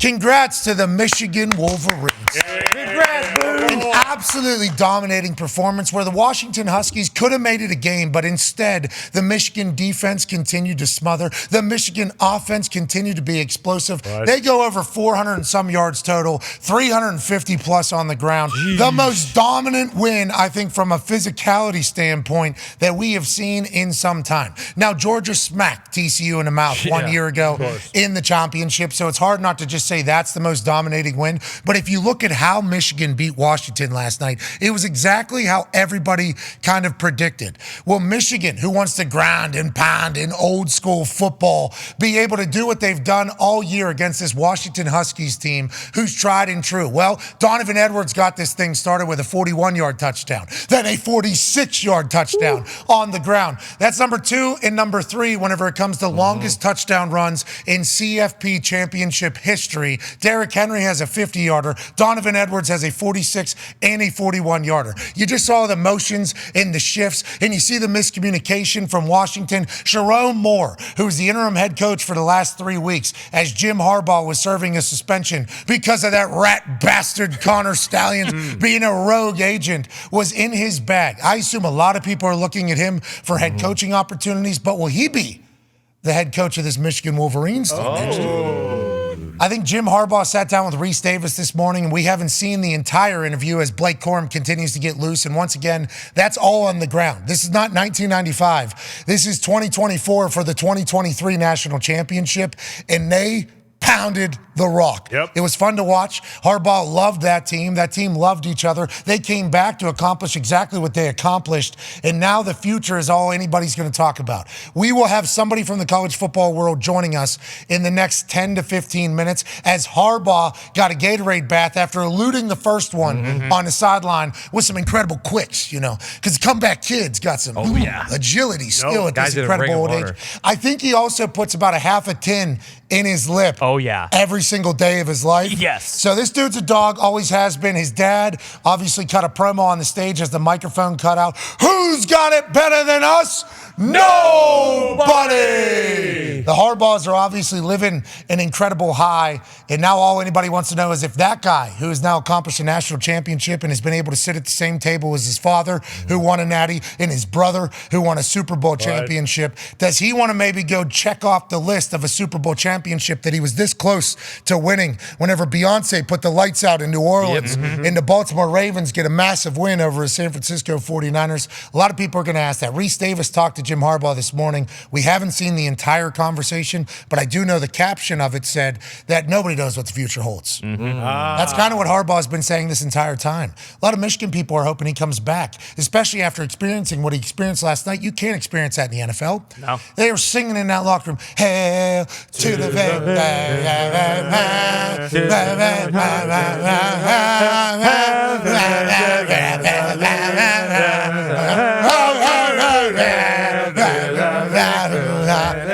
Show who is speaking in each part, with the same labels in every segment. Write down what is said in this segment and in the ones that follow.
Speaker 1: Congrats to the Michigan Wolverines.
Speaker 2: Congrats, boo.
Speaker 1: An absolutely dominating performance where the Washington Huskies could have made it a game, but instead the Michigan defense continued to smother. The Michigan offense continued to be explosive.
Speaker 2: Right.
Speaker 1: They go over 400 and some yards total, 350 plus on the ground.
Speaker 2: Jeez.
Speaker 1: The most dominant win, I think, from a physicality standpoint that we have seen in some time. Now, Georgia smacked TCU in the mouth 1 year ago in the championship, so it's hard not to just say that's the most dominating win. But if you look at how Michigan beat Washington last night, it was exactly how everybody kind of predicted. Will Michigan, who wants to grind and pound in old school football, be able to do what they've done all year against this Washington Huskies team who's tried and true? Well, Donovan Edwards got this thing started with a 41-yard touchdown, then a 46-yard touchdown on the ground. That's number 2 and number 3 whenever it comes to longest touchdown runs in CFP championship history. Derrick Henry has a 50-yarder. Donovan Edwards has a 46 and a 41-yarder. You just saw the motions and the shifts, and you see the miscommunication from Washington. Jerome Moore, who's the interim head coach for the last 3 weeks, as Jim Harbaugh was serving a suspension because of that rat bastard Connor Stallions being a rogue agent, was in his bag. I assume a lot of people are looking at him for head coaching opportunities, but will he be the head coach of this Michigan Wolverines team next year? I think Jim Harbaugh sat down with Reese Davis this morning, and we haven't seen the entire interview as Blake Corum continues to get loose. And once again, that's all on the ground. This is not 1995. This is 2024 for the 2023 National Championship, and they pounded the rock.
Speaker 2: Yep.
Speaker 1: It was fun to watch. Harbaugh loved that team. That team loved each other. They came back to accomplish exactly what they accomplished, and now the future is all anybody's going to talk about. We will have somebody from the college football world joining us in the next 10 to 15 minutes as Harbaugh got a Gatorade bath after eluding the first one on the sideline with some incredible quicks, because comeback kids got some agility, skill at this incredible old age. I think he also puts about a half a tin in his lip.
Speaker 3: Oh, yeah.
Speaker 1: Every single day of his life.
Speaker 3: Yes.
Speaker 1: So this dude's a dog, always has been. His dad obviously cut a promo on the stage as the microphone cut out. Who's got it better than us? Nobody! The Harbaughs are obviously living an incredible high, and now all anybody wants to know is if that guy, who has now accomplished a national championship and has been able to sit at the same table as his father, who won a natty, and his brother, who won a Super Bowl championship, does he want to maybe go check off the list of a Super Bowl championship that he was this close to winning whenever Beyonce put the lights out in New Orleans and the Baltimore Ravens get a massive win over the San Francisco 49ers? A lot of people are going to ask that. Reese Davis talked to Jim Harbaugh this morning. We haven't seen the entire conversation, but I do know the caption of it said that nobody knows what the future holds. That's kind of what Harbaugh's been saying this entire time. A lot of Michigan people are hoping he comes back, especially after experiencing what he experienced last night. You can't experience that in the NFL.
Speaker 3: No.
Speaker 1: They were singing in that locker room, hail to the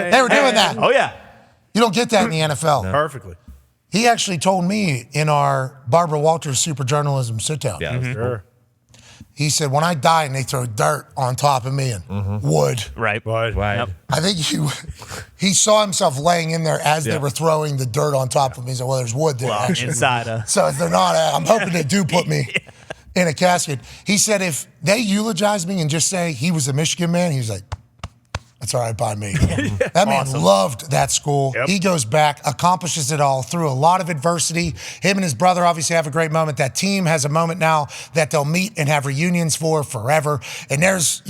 Speaker 1: They were doing that.
Speaker 3: Oh, yeah.
Speaker 1: You don't get that in the NFL.
Speaker 2: No. Perfectly.
Speaker 1: He actually told me in our Barbara Walters Super Journalism sit-down.
Speaker 2: Yeah, sure.
Speaker 1: He said, when I die and they throw dirt on top of me and wood.
Speaker 3: Right.
Speaker 1: Yep. I think he saw himself laying in there as they were throwing the dirt on top of me. He said, well, there's wood there.
Speaker 3: Well, inside.
Speaker 1: So they're not. I'm hoping they do put me in a casket. He said, if they eulogize me and just say he was a Michigan man, he was like, that's all right by me. That man loved that school. Yep. He goes back, accomplishes it all through a lot of adversity. Him and his brother obviously have a great moment. That team has a moment now that they'll meet and have reunions for forever. And there's,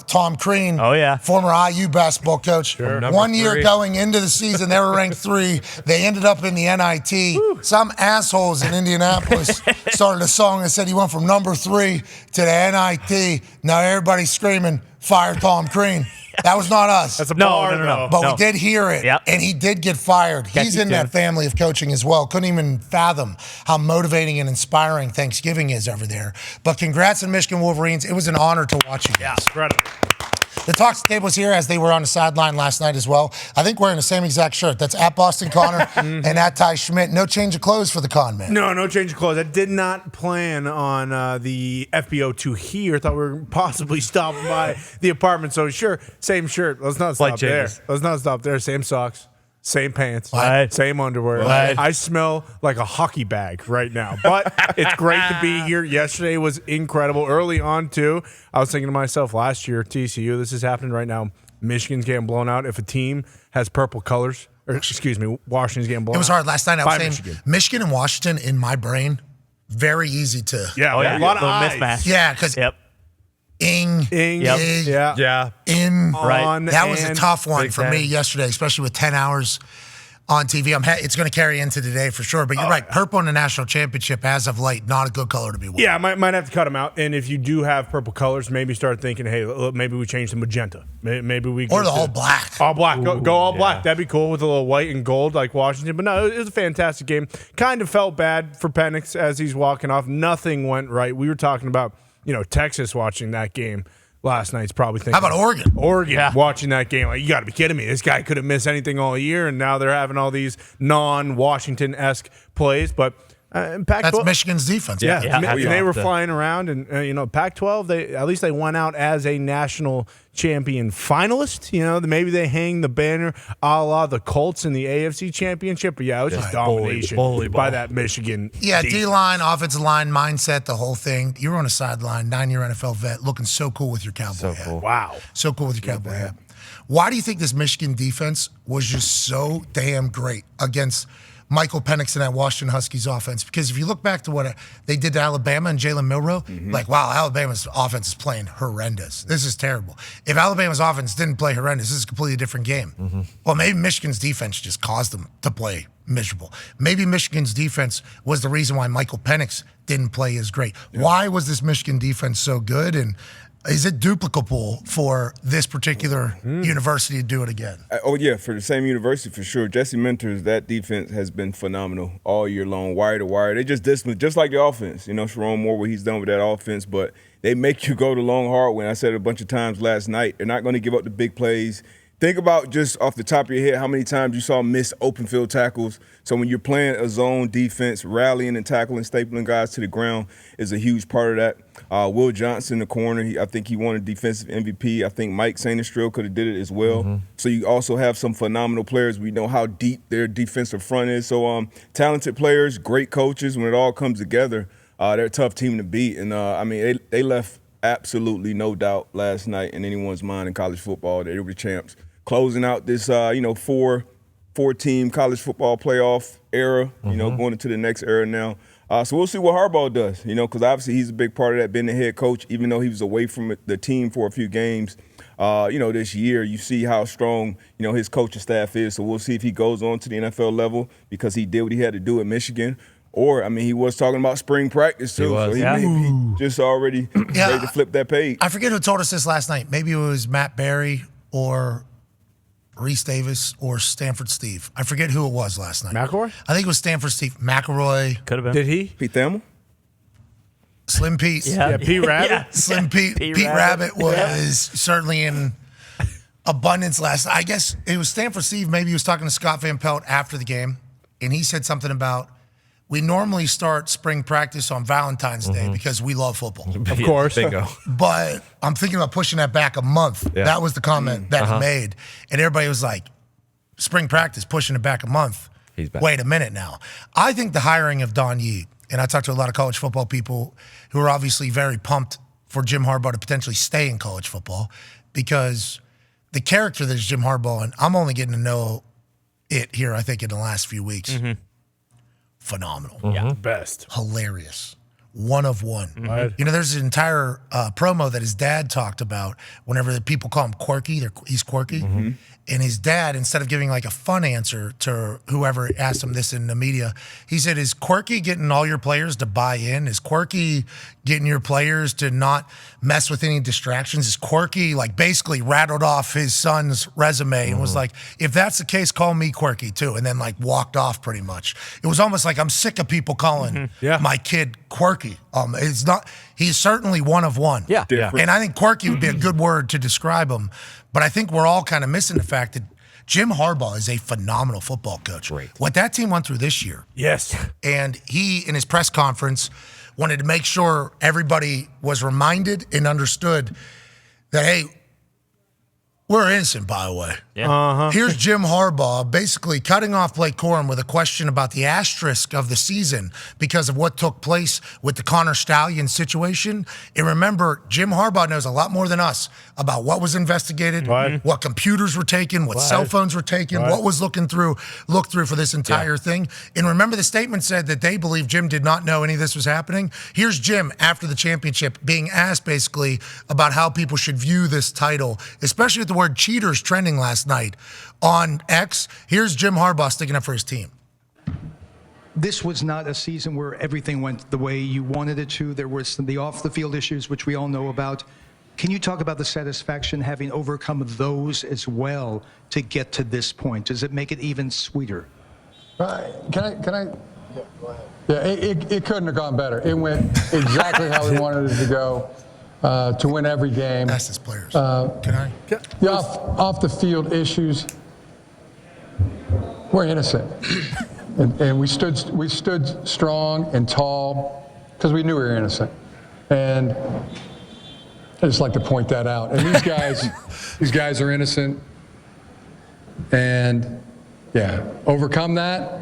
Speaker 1: Tom Crean, former IU basketball coach.
Speaker 2: Sure.
Speaker 1: 1 year going into the season, they were ranked 3. They ended up in the NIT. Some assholes in Indianapolis started a song that said he went from number 3 to the NIT. Now everybody's screaming, fire Tom Crean. That was not us.
Speaker 2: That's a bar,
Speaker 3: no.
Speaker 1: But we did hear it, and he did get fired. He's in that family of coaching as well. Couldn't even fathom how motivating and inspiring Thanksgiving is over there. But congrats on Michigan Wolverines. It was an honor to watch you guys.
Speaker 2: Incredible.
Speaker 1: The Talks table was here as they were on the sideline last night as well. I think wearing the same exact shirt. That's at Boston Connor and at Ty Schmidt. No change of clothes for the con man.
Speaker 2: No change of clothes. I did not plan on the FBO to here. Thought we were possibly stopping by the apartment. So sure, same shirt. Let's not stop there. Let's not stop there. Same socks. Same pants,
Speaker 3: Right.
Speaker 2: same underwear.
Speaker 3: Right.
Speaker 2: I smell like a hockey bag right now. But it's great to be here. Yesterday was incredible. Early on, too, I was thinking to myself, last year, TCU, this is happening right now. Michigan's getting blown out. If a team has purple colors, or excuse me, Washington's getting blown out.
Speaker 1: It was hard last night. I was
Speaker 2: by
Speaker 1: saying Michigan and Washington in my brain, very easy to.
Speaker 2: Yeah,
Speaker 3: Oh, yeah.
Speaker 2: a lot of
Speaker 3: Little
Speaker 2: eyes.
Speaker 3: mismatch.
Speaker 1: Yeah, because
Speaker 3: Yep.
Speaker 1: Ing,
Speaker 3: Yep.
Speaker 1: Ig,
Speaker 2: Yeah.
Speaker 1: in.
Speaker 3: Right.
Speaker 2: On
Speaker 1: That was a
Speaker 2: and
Speaker 1: tough one
Speaker 2: Big
Speaker 1: for
Speaker 2: Ten.
Speaker 1: me yesterday, especially with 10 hours on TV. It's going to carry into today for sure. But you're right. Purple in the national championship, as of late, not a good color to be wearing.
Speaker 2: Yeah, might have to cut them out. And if you do have purple colors, maybe start thinking, hey, maybe we change to magenta. Maybe we
Speaker 1: Or
Speaker 2: go
Speaker 1: the
Speaker 2: to-
Speaker 1: all black.
Speaker 2: All black. Go all black. That'd be cool with a little white and gold like Washington. But no, it was a fantastic game. Kind of felt bad for Penix as he's walking off. Nothing went right. We were talking about, Texas watching that game last night's probably thinking.
Speaker 1: How about Oregon?
Speaker 2: Oregon watching that game. Like, you got to be kidding me. This guy couldn't miss anything all year, and now they're having all these non-Washington-esque plays. But Pac-12,
Speaker 1: That's Michigan's defense.
Speaker 2: yeah,
Speaker 3: Yeah.
Speaker 2: they were flying around, and Pac-12. At least they went out as a national champion finalist. Maybe they hang the banner a la the Colts in the AFC Championship. But yeah, it was just domination
Speaker 3: bully
Speaker 2: by
Speaker 3: ball.
Speaker 2: that Michigan.
Speaker 1: Yeah,
Speaker 2: defense.
Speaker 1: D-line, offensive line, mindset, the whole thing. You were on a sideline, 9-year NFL vet, looking so cool with your cowboy hat.
Speaker 2: Wow.
Speaker 1: So cool with your cowboy hat. Why do you think this Michigan defense was just so damn great against Michael Penix and that Washington Huskies offense? Because if you look back to what they did to Alabama and Jalen Milroe, like, wow, Alabama's offense is playing horrendous. This is terrible. If Alabama's offense didn't play horrendous, this is a completely different game. Well, maybe Michigan's defense just caused them to play miserable. Maybe Michigan's defense was the reason why Michael Penix didn't play as great. Why was this Michigan defense so good? And is it duplicable for this particular university to do it again?
Speaker 4: Oh, yeah, for the same university, for sure. Jesse Mentors, that defense has been phenomenal all year long, wire to wire. They just discipline, just like the offense. Sharon Moore, what he's done with that offense, but they make you go the long, hard way. I said it a bunch of times last night. They're not going to give up the big plays. Think about just off the top of your head how many times you saw missed open field tackles. So when you're playing a zone defense, rallying and tackling, stapling guys to the ground is a huge part of that. Will Johnson, the corner, I think he won a defensive MVP. I think Mike Sainristil could have did it as well. So you also have some phenomenal players. We know how deep their defensive front is. So talented players, great coaches. When it all comes together, they're a tough team to beat. And, they left absolutely no doubt last night in anyone's mind in college football that they were the champs. Closing out this, four-team college football playoff era, going into the next era now. So we'll see what Harbaugh does, because obviously he's a big part of that, being the head coach, even though he was away from the team for a few games. This year, you see how strong, his coaching staff is. So we'll see if he goes on to the NFL level because he did what he had to do at Michigan. Or, he was talking about spring practice, too. So he may be just already ready to flip that page.
Speaker 1: I forget who told us this last night. Maybe it was Matt Barry or Reese Davis or Stanford Steve. I forget who it was last night.
Speaker 2: McElroy?
Speaker 1: I think it was Stanford Steve. McElroy.
Speaker 3: Could have been.
Speaker 2: Did he?
Speaker 4: Pete Thamel?
Speaker 1: Slim Pete.
Speaker 2: Yeah, Pete Rabbit?
Speaker 3: Yeah.
Speaker 1: Slim Pete. Pete Rabbit was certainly in abundance last night. I guess it was Stanford Steve. Maybe he was talking to Scott Van Pelt after the game, and he said something about, we normally start spring practice on Valentine's Day because we love football.
Speaker 2: Of course.
Speaker 5: Bingo.
Speaker 1: But I'm thinking about pushing that back a month.
Speaker 5: Yeah.
Speaker 1: That was the comment that he made. And everybody was like, spring practice, pushing it back a month.
Speaker 5: He's back.
Speaker 1: Wait a minute now. I think the hiring of Dahn, and I talked to a lot of college football people who are obviously very pumped for Jim Harbaugh to potentially stay in college football because the character that is Jim Harbaugh, and I'm only getting to know it here, I think, in the last few weeks. Phenomenal.
Speaker 3: Yeah.
Speaker 2: Best.
Speaker 1: Hilarious. One of one.
Speaker 2: Right.
Speaker 1: There's an entire promo that his dad talked about whenever the people call him quirky, he's quirky. And his dad, instead of giving like a fun answer to whoever asked him this in the media, he said, is quirky getting all your players to buy in? Is quirky getting your players to not mess with any distractions? Is quirky, like, basically rattled off his son's resume and was like, if that's the case, call me quirky too. And then like walked off pretty much. It was almost like, I'm sick of people calling my kid quirky. It's not, he's certainly one of one.
Speaker 3: Yeah.
Speaker 1: And I think quirky would be a good word to describe him. But I think we're all kind of missing the fact that Jim Harbaugh is a phenomenal football coach.
Speaker 5: Great.
Speaker 1: What that team went through this year,
Speaker 2: Yes.
Speaker 1: and he, in his press conference, wanted to make sure everybody was reminded and understood that, hey, we're innocent, by the way.
Speaker 3: Yeah.
Speaker 1: Here's Jim Harbaugh basically cutting off Blake Corum with a question about the asterisk of the season because of what took place with the Connor Stallion situation. And remember, Jim Harbaugh knows a lot more than us about what was investigated, what computers were taken, what cell phones were taken, what was looked through for this entire thing. And remember, the statement said that they believe Jim did not know any of this was happening. Here's Jim after the championship being asked basically about how people should view this title, especially with the word cheaters trending last night on X. Here's Jim Harbaugh sticking up for his team.
Speaker 5: This was not a season where everything went the way you wanted it to. There were the off-the-field issues, which we all know about. Can you talk about the satisfaction having overcome those as well to get to this point? Does it make it even sweeter?
Speaker 6: Can I? Yeah, go ahead. Yeah, it couldn't have gone better. It went exactly how we wanted it to go. To win every game.
Speaker 1: That's his players. Can I?
Speaker 6: The off the field issues. We're innocent, and we stood strong and tall because we knew we were innocent, and I just like to point that out. And these guys are innocent, and yeah, overcome that.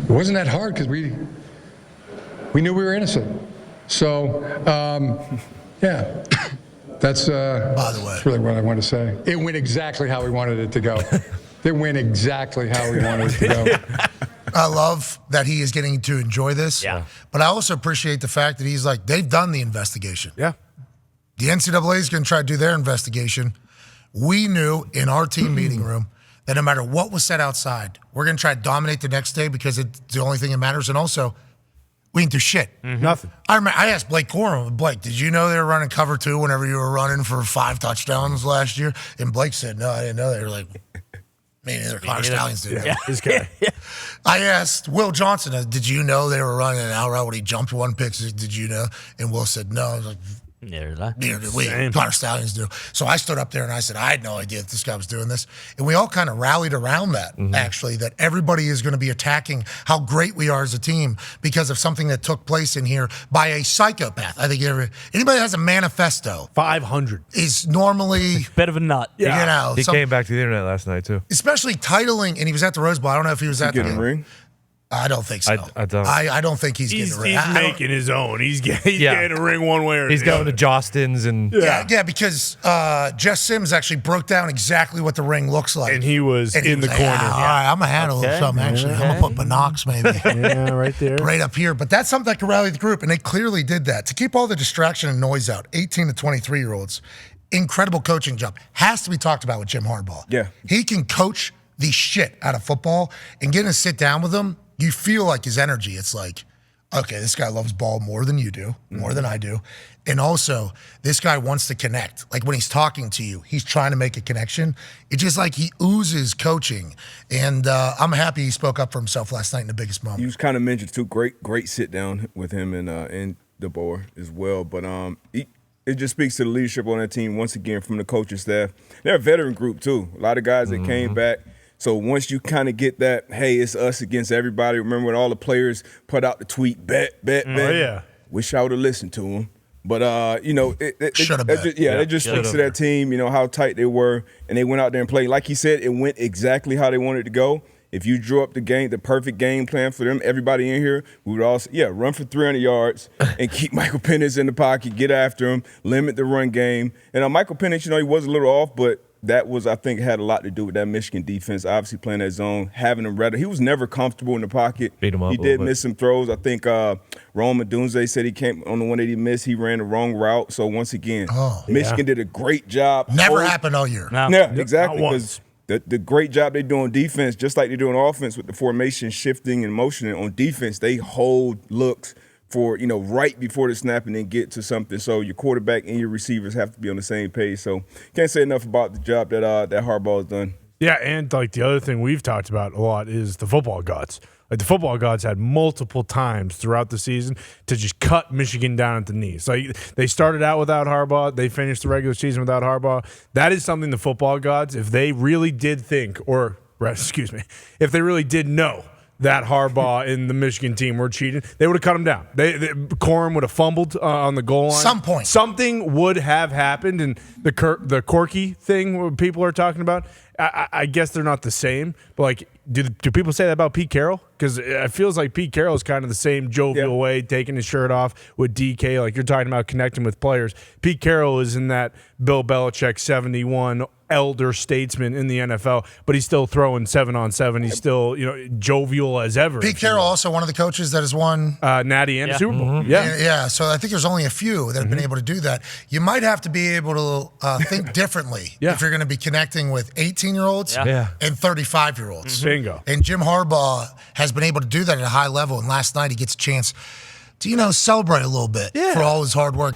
Speaker 6: It wasn't that hard because we knew we were innocent. So, yeah, that's
Speaker 1: by the way,
Speaker 6: that's really what I want to say. It went exactly how we wanted it to go. It went exactly how we wanted it to go.
Speaker 1: I love that he is getting to enjoy this.
Speaker 3: Yeah.
Speaker 1: But I also appreciate the fact that he's like, they've done the investigation.
Speaker 2: Yeah.
Speaker 1: The NCAA is going to try to do their investigation. We knew in our team meeting room that no matter what was said outside, we're going to try to dominate the next day because it's the only thing that matters. And also, we didn't do shit.
Speaker 2: Nothing.
Speaker 1: I asked Blake Corum, Blake, did you know they were running cover 2 whenever you were running for 5 touchdowns last year? And Blake said, no, I didn't know. They were like, me neither. Connor Stallions did.
Speaker 2: Yeah, this guy.
Speaker 1: I asked Will Johnson, did you know they were running an out route when he jumped 1 pick? Did you know? And Will said, no. I was like, neither did we. Connor Stallions do. So I stood up there and I said, I had no idea that this guy was doing this. And we all kind of rallied around that, actually, that everybody is going to be attacking how great we are as a team because of something that took place in here by a psychopath. I think anybody that has a manifesto
Speaker 2: 500
Speaker 1: is normally
Speaker 3: bit of a nut.
Speaker 1: You know,
Speaker 7: he came back to the internet last night, too.
Speaker 1: Especially titling, and he was at the Rose Bowl. I don't know if he was at the
Speaker 4: Getting a ring?
Speaker 1: I don't think so.
Speaker 7: I don't.
Speaker 1: I don't think he's getting a ring.
Speaker 2: He's making his own. He's getting a ring one way or
Speaker 7: he's
Speaker 2: the
Speaker 7: going
Speaker 2: other.
Speaker 7: to Jostins and
Speaker 1: Yeah, because Jess Sims actually broke down exactly what the ring looks like.
Speaker 2: And he was in the
Speaker 1: like,
Speaker 2: corner.
Speaker 1: All right, I'm going to handle something, actually. I'm going to put Binox maybe.
Speaker 2: Yeah, right there.
Speaker 1: Right up here. But that's something that could rally the group, and they clearly did that. To keep all the distraction and noise out, 18 to 23-year-olds, incredible coaching job. Has to be talked about with Jim Harbaugh.
Speaker 4: Yeah.
Speaker 1: He can coach the shit out of football, and getting to sit down with him, you feel like his energy. It's like, okay, this guy loves ball more than you do, more than I do. And also, this guy wants to connect. Like when he's talking to you, he's trying to make a connection. It's just like he oozes coaching. And I'm happy he spoke up for himself last night in the biggest moment.
Speaker 4: You was kind of mentioned too, great sit down with him and DeBoer as well. But it just speaks to the leadership on that team once again from the coaching staff. They're a veteran group too. A lot of guys that came back. So once you kind of get that, hey, it's us against everybody. Remember when all the players put out the tweet, bet.
Speaker 2: Yeah.
Speaker 4: Wish I would have listened to them. But, you know,
Speaker 1: Should have bet.
Speaker 4: it just speaks to that team, you know, how tight they were. And they went out there and played. Like he said, it went exactly how they wanted it to go. If you drew up the perfect game plan for them, everybody in here, we would all say, run for 300 yards and keep Michael Penix in the pocket, get after him, limit the run game. And Michael Penix, you know, he was a little off, but that was, I think, had a lot to do with that Michigan defense, obviously playing that zone, having him rather. He was never comfortable in the pocket.
Speaker 7: Beat him up
Speaker 4: he
Speaker 7: a
Speaker 4: did
Speaker 7: little
Speaker 4: miss some throws. I think Rome Odunze said he came on the one that he missed. He ran the wrong route. So, once again, Michigan did a great job.
Speaker 1: Never happened all year.
Speaker 3: No.
Speaker 4: Yeah, exactly.
Speaker 2: Not
Speaker 4: Because the great job they do on defense, just like they do on offense with the formation shifting and motioning on defense, they hold looks for, you know, right before the snap and then get to something. So your quarterback and your receivers have to be on the same page. So can't say enough about the job that Harbaugh has done.
Speaker 2: Yeah, and like the other thing we've talked about a lot is the football gods. Like the football gods had multiple times throughout the season to just cut Michigan down at the knees. Like they started out without Harbaugh, they finished the regular season without Harbaugh. That is something the football gods, if they really did think, or excuse me, if they really did know that Harbaugh and the Michigan team were cheating, they would have cut him down. Corum would have fumbled on the goal line.
Speaker 1: Some point.
Speaker 2: Something would have happened, and the Corky thing what people are talking about, I guess they're not the same, but like, do people say that about Pete Carroll? Because it feels like Pete Carroll is kind of the same jovial way, taking his shirt off with DK. Like, you're talking about connecting with players. Pete Carroll is in that Bill Belichick 71 elder statesman in the NFL, but he's still throwing 7-on-7. He's still, jovial as ever.
Speaker 1: Pete Carroll, also one of the coaches that has won
Speaker 2: Natty and Super Bowl.
Speaker 1: Mm-hmm. Yeah. So I think there's only a few that have been able to do that. You might have to be able to think differently if you're going to be connecting with 18-year-olds and 35-year-olds.
Speaker 2: Bingo.
Speaker 1: And Jim Harbaugh has been able to do that at a high level. And last night he gets a chance to, celebrate a little bit for all his hard work.